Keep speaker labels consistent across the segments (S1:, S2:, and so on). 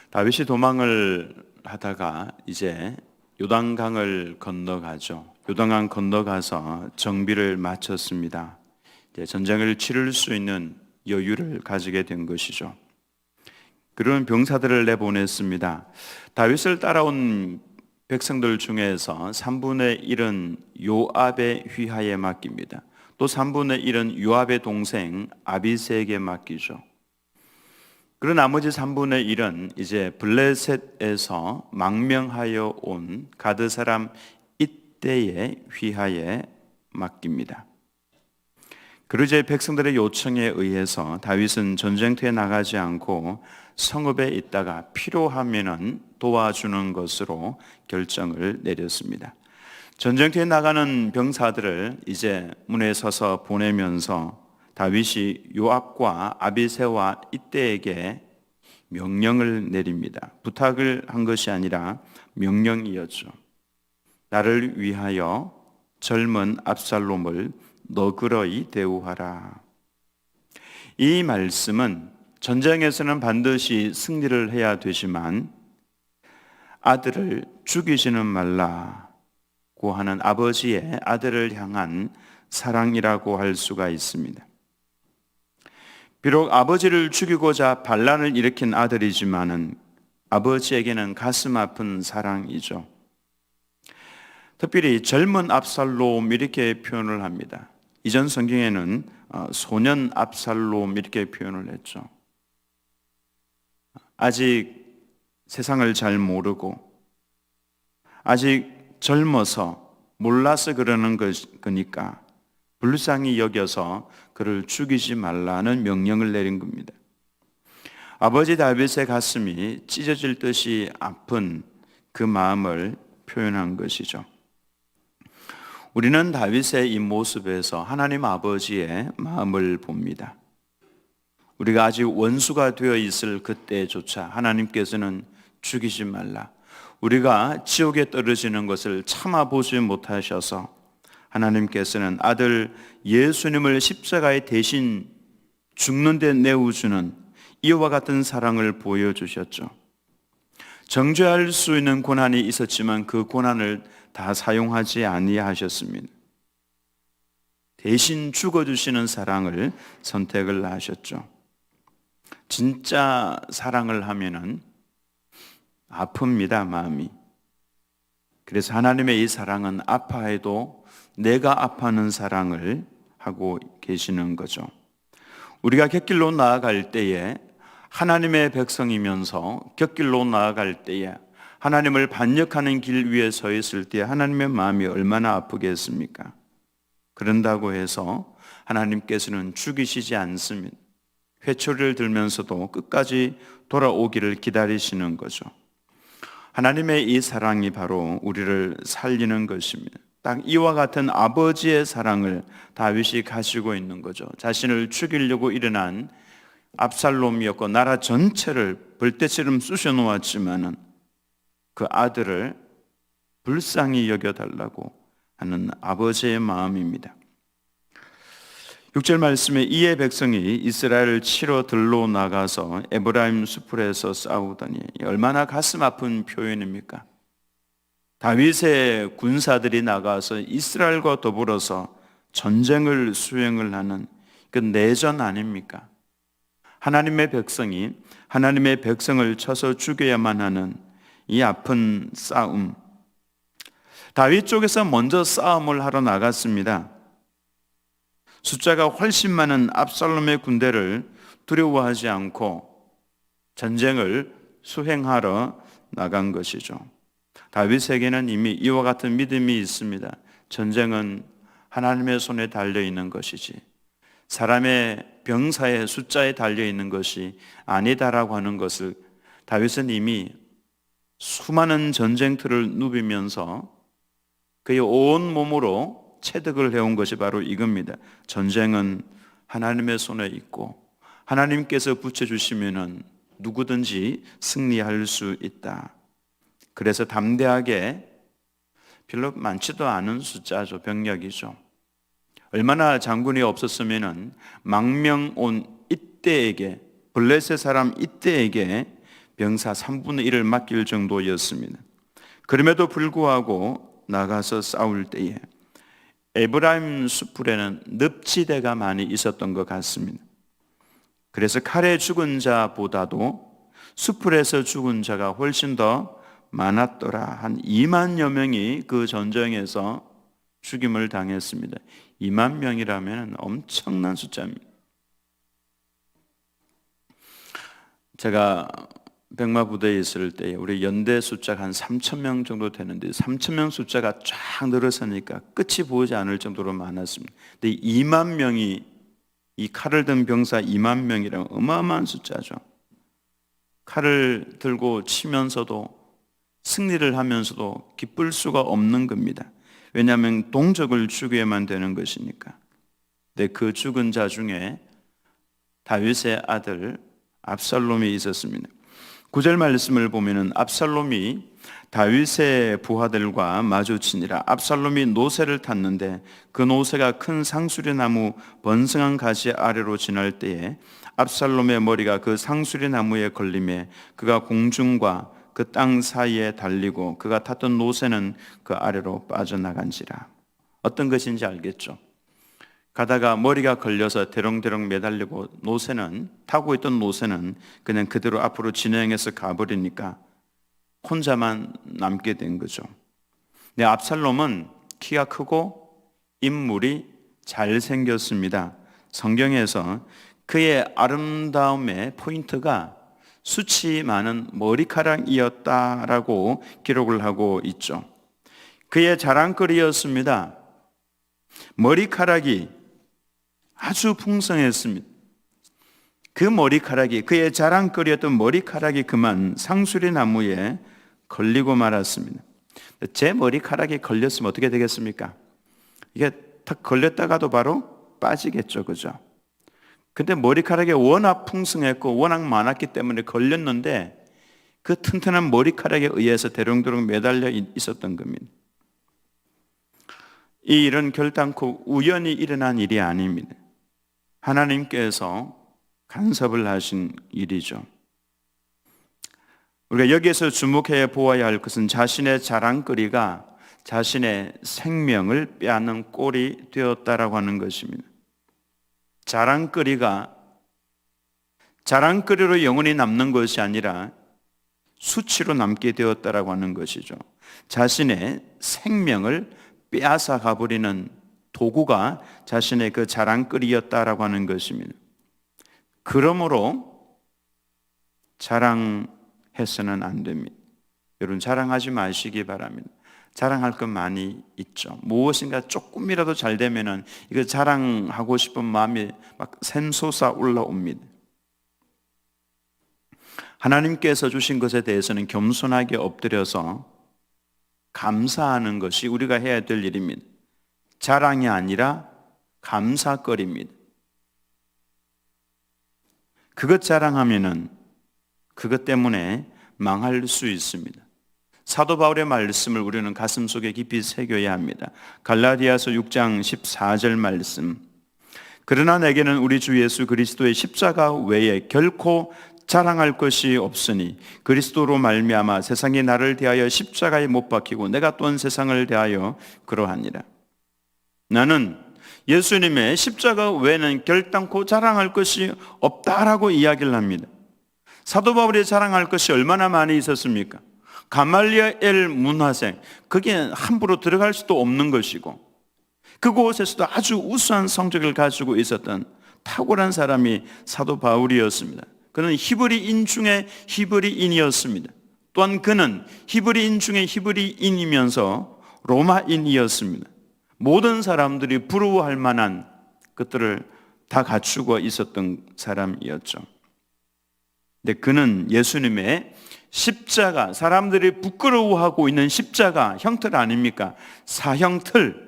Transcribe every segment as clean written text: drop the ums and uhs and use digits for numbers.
S1: 다윗이 도망을 하다가 이제 요단강을 건너가죠. 요단강 건너가서 정비를 마쳤습니다. 이제 전쟁을 치를 수 있는 여유를 가지게 된 것이죠. 그런 병사들을 내보냈습니다. 다윗을 따라온 백성들 중에서 3분의 1은 요압의 휘하에 맡깁니다. 또 3분의 1은 요압의 동생 아비새에게 맡기죠. 그리고 나머지 3분의 1은 이제 블레셋에서 망명하여 온 가드 사람 이때의 휘하에 맡깁니다. 그리고 이제 백성들의 요청에 의해서 다윗은 전쟁터에 나가지 않고 성읍에 있다가 필요하면은 도와주는 것으로 결정을 내렸습니다. 전쟁터에 나가는 병사들을 이제 문에 서서 보내면서 다윗이 요압과 아비새와 이때에게 명령을 내립니다. 부탁을 한 것이 아니라 명령이었죠. 나를 위하여 젊은 압살롬을 너그러이 대우하라. 이 말씀은 전쟁에서는 반드시 승리를 해야 되지만 아들을 죽이지는 말라고 하는 아버지의 아들을 향한 사랑이라고 할 수가 있습니다. 비록 아버지를 죽이고자 반란을 일으킨 아들이지만은 아버지에게는 가슴 아픈 사랑이죠. 특별히 젊은 압살롬 이렇게 표현을 합니다. 이전 성경에는 소년 압살롬 이렇게 표현을 했죠. 아직 세상을 잘 모르고 아직 젊어서 몰라서 그러는 거니까 불쌍히 여겨서 그를 죽이지 말라는 명령을 내린 겁니다. 아버지 다윗의 가슴이 찢어질 듯이 아픈 그 마음을 표현한 것이죠. 우리는 다윗의 이 모습에서 하나님 아버지의 마음을 봅니다. 우리가 아직 원수가 되어 있을 그때조차 하나님께서는 죽이지 말라. 우리가 지옥에 떨어지는 것을 참아보지 못하셔서 하나님께서는 아들 예수님을 십자가에 대신 죽는 데 내어주는 이와 같은 사랑을 보여주셨죠. 정죄할 수 있는 고난이 있었지만 그 고난을 다 사용하지 아니하셨습니다. 대신 죽어주시는 사랑을 선택을 하셨죠. 진짜 사랑을 하면은 아픕니다, 마음이. 그래서 하나님의 이 사랑은 아파해도 내가 아파하는 사랑을 하고 계시는 거죠. 우리가 곁길로 나아갈 때에 하나님의 백성이면서 곁길로 나아갈 때에 하나님을 반역하는 길 위에 서 있을 때 하나님의 마음이 얼마나 아프겠습니까? 그런다고 해서 하나님께서는 죽이시지 않습니다. 회초리를 들면서도 끝까지 돌아오기를 기다리시는 거죠. 하나님의 이 사랑이 바로 우리를 살리는 것입니다. 딱 이와 같은 아버지의 사랑을 다윗이 가지고 있는 거죠. 자신을 죽이려고 일어난 압살롬이었고 나라 전체를 벌떼처럼 쑤셔 놓았지만은 그 아들을 불쌍히 여겨달라고 하는 아버지의 마음입니다. 6절 말씀에 이에 백성이 이스라엘을 치러 들러 나가서 에브라임 수풀에서 싸우더니 얼마나 가슴 아픈 표현입니까? 다윗의 군사들이 나가서 이스라엘과 더불어서 전쟁을 수행을 하는 그 내전 아닙니까? 하나님의 백성이 하나님의 백성을 쳐서 죽여야만 하는 이 아픈 싸움. 다윗 쪽에서 먼저 싸움을 하러 나갔습니다. 숫자가 훨씬 많은 압살롬의 군대를 두려워하지 않고 전쟁을 수행하러 나간 것이죠. 다윗에게는 이미 이와 같은 믿음이 있습니다. 전쟁은 하나님의 손에 달려있는 것이지 사람의 병사의 숫자에 달려있는 것이 아니다라고 하는 것을 다윗은 이미 수많은 전쟁터를 누비면서 그의 온 몸으로 체득을 해온 것이 바로 이겁니다. 전쟁은 하나님의 손에 있고 하나님께서 붙여주시면 누구든지 승리할 수 있다. 그래서 담대하게 별로 많지도 않은 숫자죠. 병력이죠. 얼마나 장군이 없었으면 망명 온 이때에게 블레셋 사람 이때에게 병사 3분의 1을 맡길 정도였습니다. 그럼에도 불구하고 나가서 싸울 때에 에브라임 숲불에는 늪지대가 많이 있었던 것 같습니다. 그래서 칼에 죽은 자보다도 숲불에서 죽은 자가 훨씬 더 많았더라. 한 2만여 명이 그 전쟁에서 죽임을 당했습니다. 2만 명이라면 엄청난 숫자입니다. 제가 백마 부대에 있을 때 우리 연대 숫자가 한 3천 명 정도 되는데 3천 명 숫자가 쫙 늘어서니까 끝이 보이지 않을 정도로 많았습니다. 근데 2만 명이 이 칼을 든 병사 2만 명이라면 어마어마한 숫자죠. 칼을 들고 치면서도 승리를 하면서도 기쁠 수가 없는 겁니다. 왜냐하면 동족을 죽여야만 되는 것이니까. 근데 그 죽은 자 중에 다윗의 아들 압살롬이 있었습니다. 9절 말씀을 보면은 압살롬이 다윗의 부하들과 마주치니라. 압살롬이 노새를 탔는데 그 노새가 큰 상수리나무 번성한 가지 아래로 지날 때에 압살롬의 머리가 그 상수리나무에 걸림에 그가 공중과 그 땅 사이에 달리고 그가 탔던 노새는 그 아래로 빠져나간지라. 어떤 것인지 알겠죠? 가다가 머리가 걸려서 대롱대롱 매달리고 타고 있던 노새는 그냥 그대로 앞으로 진행해서 가버리니까 혼자만 남게 된 거죠. 근데 압살롬은 키가 크고 인물이 잘생겼습니다. 성경에서 그의 아름다움의 포인트가 숱이 많은 머리카락이었다라고 기록을 하고 있죠. 그의 자랑거리였습니다. 머리카락이 아주 풍성했습니다. 그 머리카락이, 그의 자랑거리였던 머리카락이 그만 상수리 나무에 걸리고 말았습니다. 제 머리카락이 걸렸으면 어떻게 되겠습니까? 이게 탁 걸렸다가도 바로 빠지겠죠, 그죠? 근데 머리카락이 워낙 풍성했고 워낙 많았기 때문에 걸렸는데 그 튼튼한 머리카락에 의해서 대롱대롱 매달려 있었던 겁니다. 이 일은 결단코 우연히 일어난 일이 아닙니다. 하나님께서 간섭을 하신 일이죠. 우리가 여기에서 주목해 보아야 할 것은 자신의 자랑거리가 자신의 생명을 빼앗는 꼴이 되었다라고 하는 것입니다. 자랑거리로 영원히 남는 것이 아니라 수치로 남게 되었다라고 하는 것이죠. 자신의 생명을 빼앗아 가버리는 도구가 자신의 그 자랑거리였다라고 하는 것입니다. 그러므로 자랑해서는 안 됩니다. 여러분 자랑하지 마시기 바랍니다. 자랑할 것 많이 있죠. 무엇인가 조금이라도 잘 되면은 이거 자랑하고 싶은 마음이 막 샘솟아 올라옵니다. 하나님께서 주신 것에 대해서는 겸손하게 엎드려서 감사하는 것이 우리가 해야 될 일입니다. 자랑이 아니라 감사거리입니다. 그것 자랑하면은 그것 때문에 망할 수 있습니다. 사도 바울의 말씀을 우리는 가슴속에 깊이 새겨야 합니다. 갈라디아서 6장 14절 말씀. 그러나 내게는 우리 주 예수 그리스도의 십자가 외에 결코 자랑할 것이 없으니 그리스도로 말미암아 세상이 나를 대하여 십자가에 못 박히고 내가 또한 세상을 대하여 그러하니라. 나는 예수님의 십자가 외에는 결단코 자랑할 것이 없다라고 이야기를 합니다. 사도 바울이 자랑할 것이 얼마나 많이 있었습니까? 가말리엘 문화생, 거기에 함부로 들어갈 수도 없는 것이고 그곳에서도 아주 우수한 성적을 가지고 있었던 탁월한 사람이 사도 바울이었습니다. 그는 히브리인 중에 히브리인이었습니다. 또한 그는 히브리인 중에 히브리인이면서 로마인이었습니다. 모든 사람들이 부러워할 만한 것들을 다 갖추고 있었던 사람이었죠. 근데 그는 예수님의 십자가, 사람들이 부끄러워하고 있는 십자가 형틀 아닙니까? 사형틀.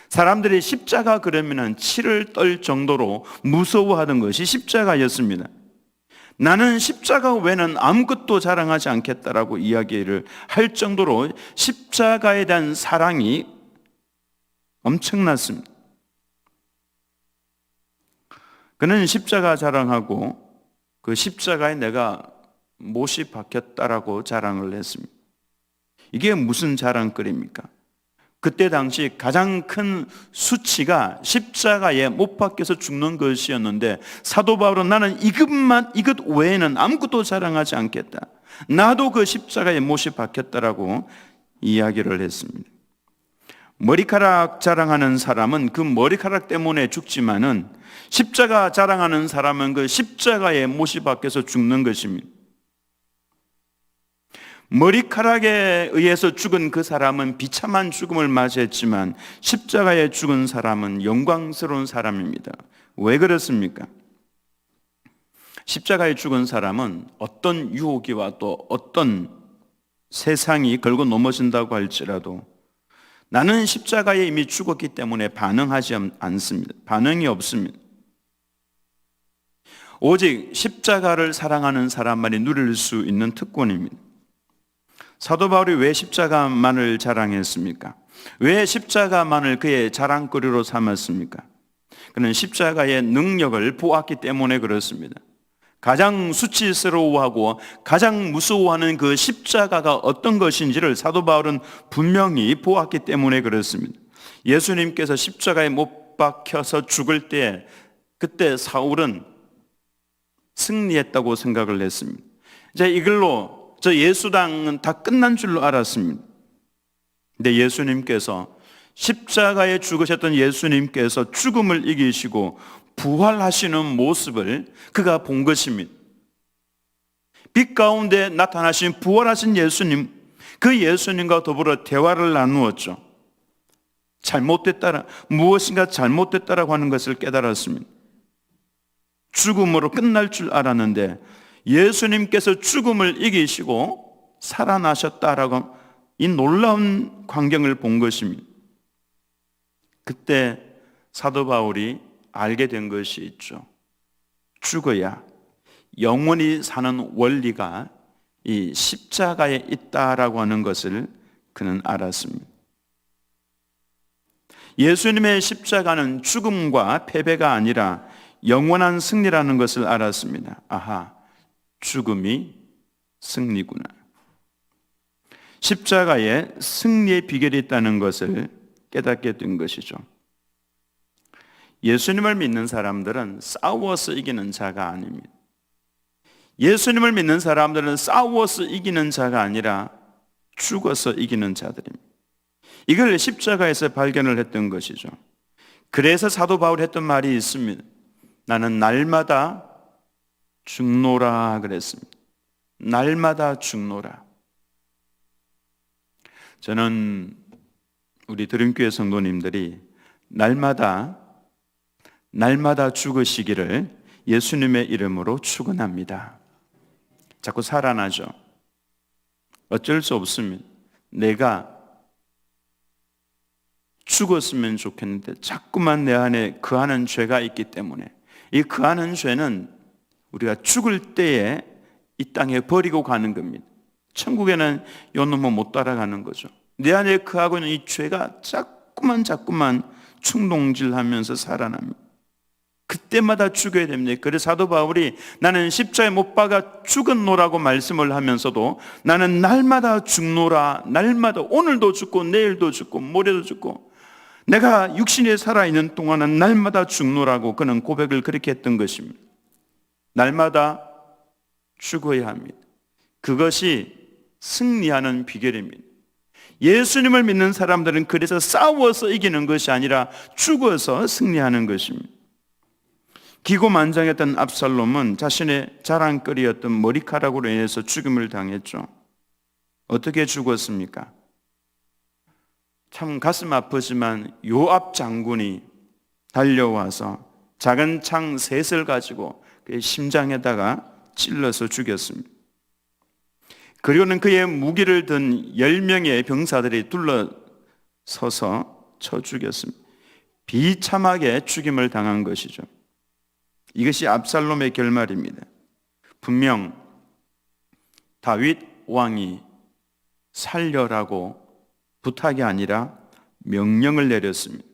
S1: 사람들이 십자가 그러면은 치를 떨 정도로 무서워하던 것이 십자가였습니다. 나는 십자가 외에는 아무것도 자랑하지 않겠다라고 이야기를 할 정도로 십자가에 대한 사랑이 엄청났습니다. 그는 십자가 자랑하고 그 십자가에 내가 못이 박혔다라고 자랑을 했습니다. 이게 무슨 자랑거리입니까? 그때 당시 가장 큰 수치가 십자가에 못 박혀서 죽는 것이었는데, 사도 바울은 나는 이것 외에는 아무것도 자랑하지 않겠다. 나도 그 십자가에 못이 박혔다라고 이야기를 했습니다. 머리카락 자랑하는 사람은 그 머리카락 때문에 죽지만은, 십자가 자랑하는 사람은 그 십자가에 못이 박혀서 죽는 것입니다. 머리카락에 의해서 죽은 그 사람은 비참한 죽음을 맞이했지만, 십자가에 죽은 사람은 영광스러운 사람입니다. 왜 그렇습니까? 십자가에 죽은 사람은 어떤 유혹이와 또 어떤 세상이 걸고 넘어진다고 할지라도 나는 십자가에 이미 죽었기 때문에 반응하지 않습니다. 반응이 없습니다. 오직 십자가를 사랑하는 사람만이 누릴 수 있는 특권입니다. 사도 바울이 왜 십자가만을 자랑했습니까? 왜 십자가만을 그의 자랑거리로 삼았습니까? 그는 십자가의 능력을 보았기 때문에 그렇습니다. 가장 수치스러워하고 가장 무서워하는 그 십자가가 어떤 것인지를 사도 바울은 분명히 보았기 때문에 그렇습니다. 예수님께서 십자가에 못 박혀서 죽을 때, 그때 사울은 승리했다고 생각을 했습니다. 이제 이걸로 저 예수당은 다 끝난 줄로 알았습니다. 근데 예수님께서, 십자가에 죽으셨던 예수님께서 죽음을 이기시고 부활하시는 모습을 그가 본 것입니다. 빛 가운데 나타나신 부활하신 예수님, 그 예수님과 더불어 대화를 나누었죠. 무엇인가 잘못됐다라고 하는 것을 깨달았습니다. 죽음으로 끝날 줄 알았는데 예수님께서 죽음을 이기시고 살아나셨다라고 이 놀라운 광경을 본 것입니다. 그때 사도 바울이 알게 된 것이 있죠. 죽어야 영원히 사는 원리가 이 십자가에 있다라고 하는 것을 그는 알았습니다. 예수님의 십자가는 죽음과 패배가 아니라 영원한 승리라는 것을 알았습니다. 아하, 죽음이 승리구나. 십자가에 승리의 비결이 있다는 것을 깨닫게 된 것이죠. 예수님을 믿는 사람들은 싸워서 이기는 자가 아닙니다. 예수님을 믿는 사람들은 싸워서 이기는 자가 아니라 죽어서 이기는 자들입니다. 이걸 십자가에서 발견을 했던 것이죠. 그래서 사도 바울이 했던 말이 있습니다. 나는 날마다 죽노라 그랬습니다. 날마다 죽노라. 저는 우리 드림교회 성도님들이 날마다 죽으시기를 예수님의 이름으로 축원합니다. 자꾸 살아나죠. 어쩔 수 없습니다. 내가 죽었으면 좋겠는데 자꾸만 내 안에 거하는 죄가 있기 때문에, 이 거하는 죄는 우리가 죽을 때에 이 땅에 버리고 가는 겁니다. 천국에는 요 놈은 못 따라가는 거죠. 내 안에 거하고 있는 이 죄가 자꾸만 충동질하면서 살아납니다. 그때마다 죽어야 됩니다. 그래서 사도 바울이 나는 십자가에 못 박아 죽었노라고 말씀을 하면서도 나는 날마다 죽노라, 날마다, 오늘도 죽고 내일도 죽고 모레도 죽고 내가 육신에 살아있는 동안은 날마다 죽노라고 그는 고백을 그렇게 했던 것입니다. 날마다 죽어야 합니다. 그것이 승리하는 비결입니다. 예수님을 믿는 사람들은 그래서 싸워서 이기는 것이 아니라 죽어서 승리하는 것입니다. 기고만장했던 압살롬은 자신의 자랑거리였던 머리카락으로 인해서 죽음을 당했죠. 어떻게 죽었습니까? 참 가슴 아프지만 요압 장군이 달려와서 작은 창 셋을 가지고 그의 심장에다가 찔러서 죽였습니다. 그리고는 그의 무기를 든 10명의 병사들이 둘러서서 쳐 죽였습니다. 비참하게 죽임을 당한 것이죠. 이것이 압살롬의 결말입니다. 분명 다윗 왕이 살려라고 부탁이 아니라 명령을 내렸습니다.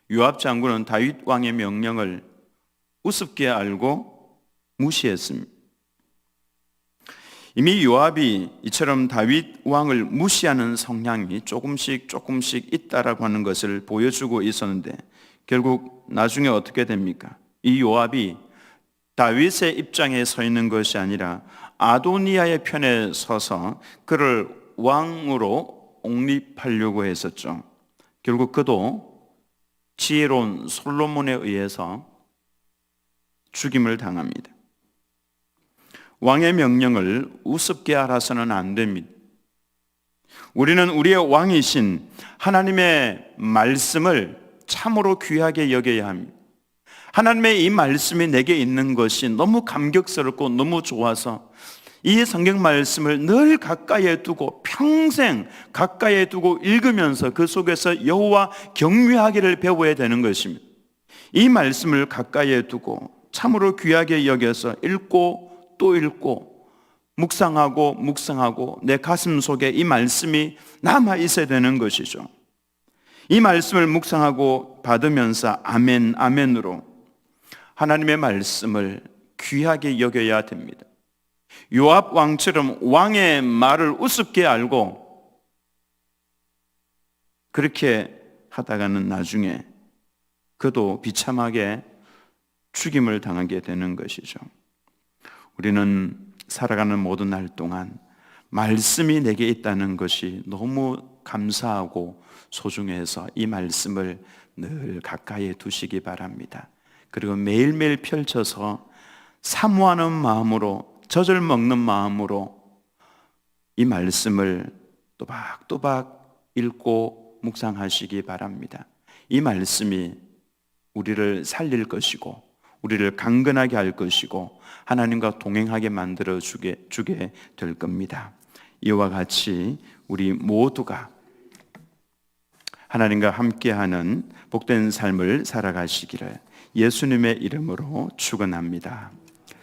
S1: 요압 장군은 다윗 왕의 명령을 우습게 알고 무시했습니다. 이미 요압이 이처럼 다윗 왕을 무시하는 성향이 조금씩 있다라고 하는 것을 보여주고 있었는데 결국 나중에 어떻게 됩니까? 이 요압이 다윗의 입장에 서 있는 것이 아니라 아도니아의 편에 서서 그를 왕으로 옹립하려고 했었죠. 결국 그도 지혜로운 솔로몬에 의해서 죽임을 당합니다. 왕의 명령을 우습게 알아서는 안 됩니다. 우리는 우리의 왕이신 하나님의 말씀을 참으로 귀하게 여겨야 합니다. 하나님의 이 말씀이 내게 있는 것이 너무 감격스럽고 너무 좋아서 이 성경 말씀을 늘 가까이에 두고 평생 가까이에 두고 읽으면서 그 속에서 여호와 경외하기를 배워야 되는 것입니다. 이 말씀을 가까이에 두고 참으로 귀하게 여겨서 읽고 또 읽고 묵상하고 내 가슴 속에 이 말씀이 남아 있어야 되는 것이죠. 이 말씀을 묵상하고 받으면서 아멘 아멘으로 하나님의 말씀을 귀하게 여겨야 됩니다. 요압 왕처럼 왕의 말을 우습게 알고 그렇게 하다가는 나중에 그도 비참하게 죽임을 당하게 되는 것이죠. 우리는 살아가는 모든 날 동안 말씀이 내게 있다는 것이 너무 감사하고 소중해서 이 말씀을 늘 가까이에 두시기 바랍니다. 그리고 매일매일 펼쳐서 사모하는 마음으로, 젖을 먹는 마음으로 이 말씀을 또박또박 읽고 묵상하시기 바랍니다. 이 말씀이 우리를 살릴 것이고 우리를 강건하게 할 것이고 하나님과 동행하게 만들어 주게 될 겁니다. 이와 같이 우리 모두가 하나님과 함께하는 복된 삶을 살아가시기를 예수님의 이름으로 축원합니다.